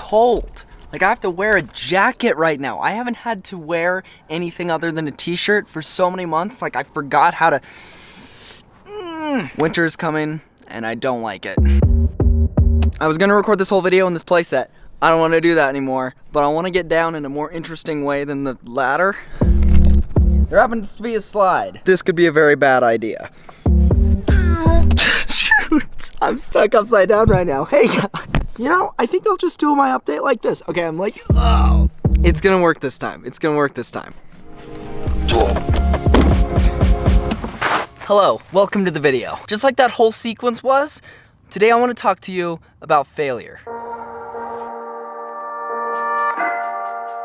cold. Like, I have to wear a jacket right now. I haven't had to wear anything other than a t-shirt for so many months. Like, I forgot how to... Winter's coming, and I don't like it. I was gonna record this whole video in this playset. I don't want to do that anymore, but I want to get down in a more interesting way than the ladder. There happens to be a slide. This could be a very bad idea. Shoot, I'm stuck upside down right now. Hey guys. You know, I think I'll just do my update like this. Okay, I'm like, oh. It's gonna work this time. It's gonna work this time. Hello, welcome to the video. Just like that whole sequence was, today I want to talk to you about failure.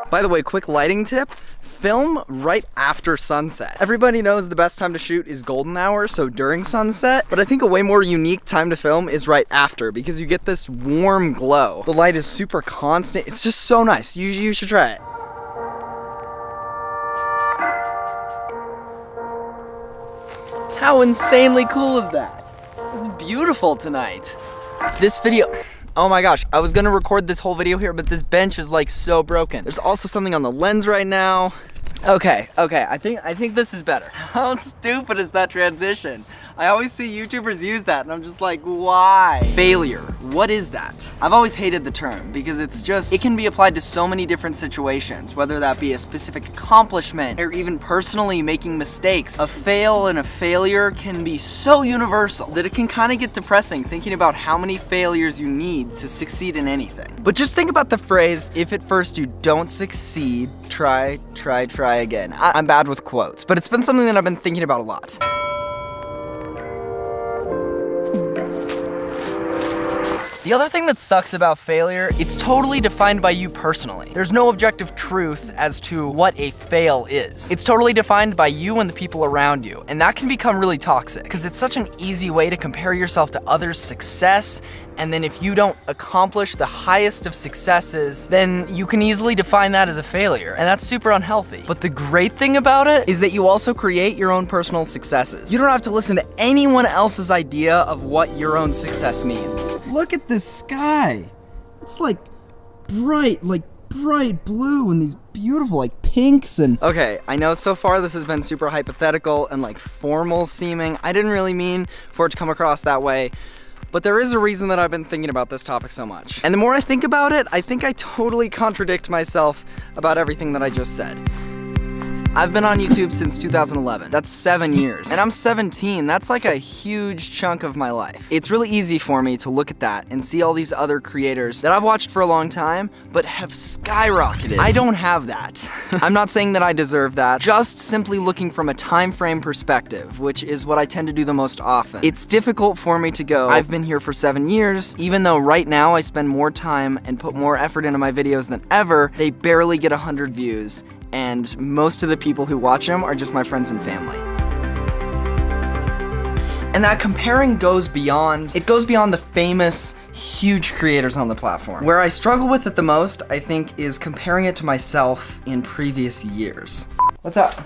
By the way, quick lighting tip, film right after sunset. Everybody knows the best time to shoot is golden hour, so during sunset, but I think a way more unique time to film is right after because you get this warm glow. The light is super constant, it's just so nice. You should try it. How insanely cool is that? It's beautiful tonight. This video, oh my gosh, I was gonna record this whole video here, but this bench is like so broken. There's also something on the lens right now. Okay, I think this is better. How stupid is that transition? I always see YouTubers use that and I'm just like, why? Failure, what is that? I've always hated the term because it can be applied to so many different situations, whether that be a specific accomplishment or even personally making mistakes. A fail and a failure can be so universal that it can kind of get depressing thinking about how many failures you need to succeed in anything. But just think about the phrase, if at first you don't succeed, try again. I'm bad with quotes, but it's been something that I've been thinking about a lot. The other thing that sucks about failure, it's totally defined by you personally. There's no objective truth as to what a fail is. It's totally defined by you and the people around you, and that can become really toxic because it's such an easy way to compare yourself to others' success, and then if you don't accomplish the highest of successes, then you can easily define that as a failure, and that's super unhealthy. But the great thing about it is that you also create your own personal successes. You don't have to listen to anyone else's idea of what your own success means. Look at this sky. It's like bright blue and these beautiful like pinks and... Okay, I know so far this has been super hypothetical and like formal seeming. I didn't really mean for it to come across that way. But there is a reason that I've been thinking about this topic so much. And the more I think about it, I think I totally contradict myself about everything that I just said. I've been on YouTube since 2011. That's 7 years. And I'm 17. That's like a huge chunk of my life. It's really easy for me to look at that and see all these other creators that I've watched for a long time, but have skyrocketed. I don't have that. I'm not saying that I deserve that, just simply looking from a time frame perspective, which is what I tend to do the most often. It's difficult for me to go, I've been here for 7 years, even though right now I spend more time and put more effort into my videos than ever, they barely get 100 views. And most of the people who watch them are just my friends and family. And that comparing goes beyond the famous, huge creators on the platform. Where I struggle with it the most, I think, is comparing it to myself in previous years. What's up?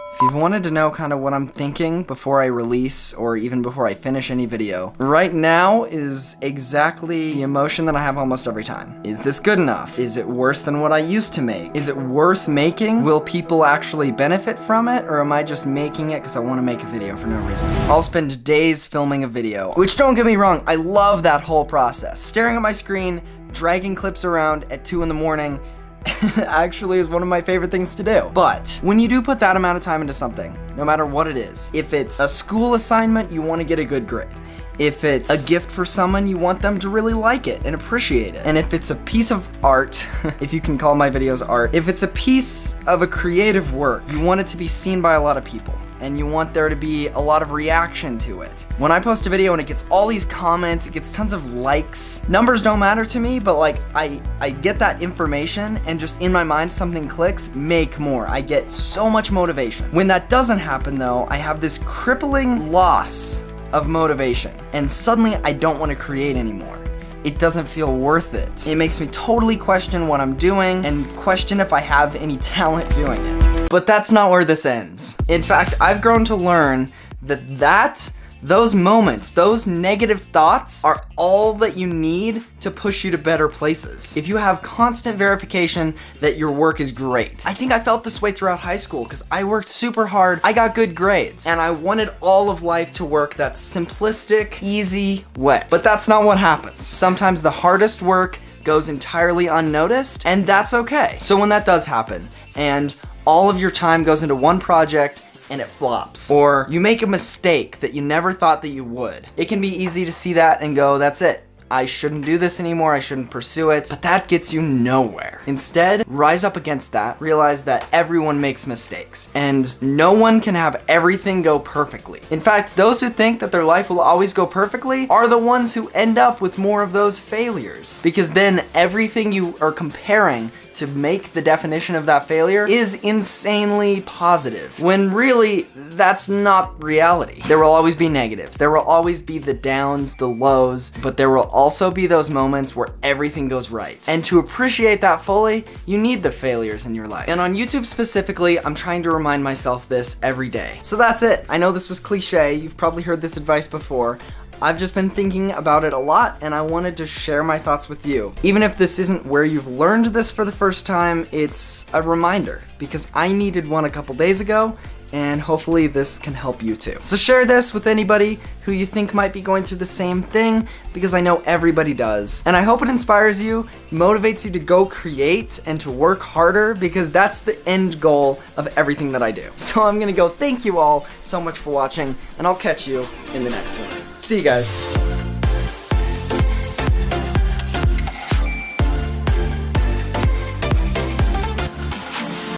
If you've wanted to know kind of what I'm thinking before I release or even before I finish any video, right now is exactly the emotion that I have almost every time. Is this good enough? Is it worse than what I used to make? Is it worth making? Will people actually benefit from it? Or am I just making it because I want to make a video for no reason? I'll spend days filming a video, which don't get me wrong, I love that whole process. Staring at my screen, dragging clips around at 2 in the morning, actually is one of my favorite things to do. But when you do put that amount of time into something, no matter what it is, if it's a school assignment, you want to get a good grade. If it's a gift for someone, you want them to really like it and appreciate it. And if it's a piece of art, if you can call my videos art, if it's a piece of a creative work, you want it to be seen by a lot of people. And you want there to be a lot of reaction to it. When I post a video and it gets all these comments, it gets tons of likes, numbers don't matter to me, but like I get that information and just in my mind something clicks, make more. I get so much motivation. When that doesn't happen though, I have this crippling loss of motivation and suddenly I don't want to create anymore. It doesn't feel worth it. It makes me totally question what I'm doing and question if I have any talent doing it. But that's not where this ends. In fact, I've grown to learn that those moments, those negative thoughts are all that you need to push you to better places. If you have constant verification that your work is great. I think I felt this way throughout high school because I worked super hard, I got good grades, and I wanted all of life to work that simplistic, easy way. But that's not what happens. Sometimes the hardest work goes entirely unnoticed, and that's okay. So when that does happen, and all of your time goes into one project, and it flops, or you make a mistake that you never thought that you would, it can be easy to see that and go, that's it. I shouldn't do this anymore, I shouldn't pursue it, but that gets you nowhere. Instead, rise up against that, realize that everyone makes mistakes, and no one can have everything go perfectly. In fact, those who think that their life will always go perfectly are the ones who end up with more of those failures, because then everything you are comparing to make the definition of that failure is insanely positive, when really, that's not reality. There will always be negatives. There will always be the downs, the lows, but there will also be those moments where everything goes right. And to appreciate that fully, you need the failures in your life. And on YouTube specifically, I'm trying to remind myself this every day. So that's it. I know this was cliche. You've probably heard this advice before. I've just been thinking about it a lot, and I wanted to share my thoughts with you. Even if this isn't where you've learned this for the first time, it's a reminder, because I needed one a couple days ago, and hopefully this can help you too. So share this with anybody who you think might be going through the same thing, because I know everybody does. And I hope it inspires you, motivates you to go create and to work harder, because that's the end goal of everything that I do. So I'm gonna go thank you all so much for watching, and I'll catch you in the next one. See you guys.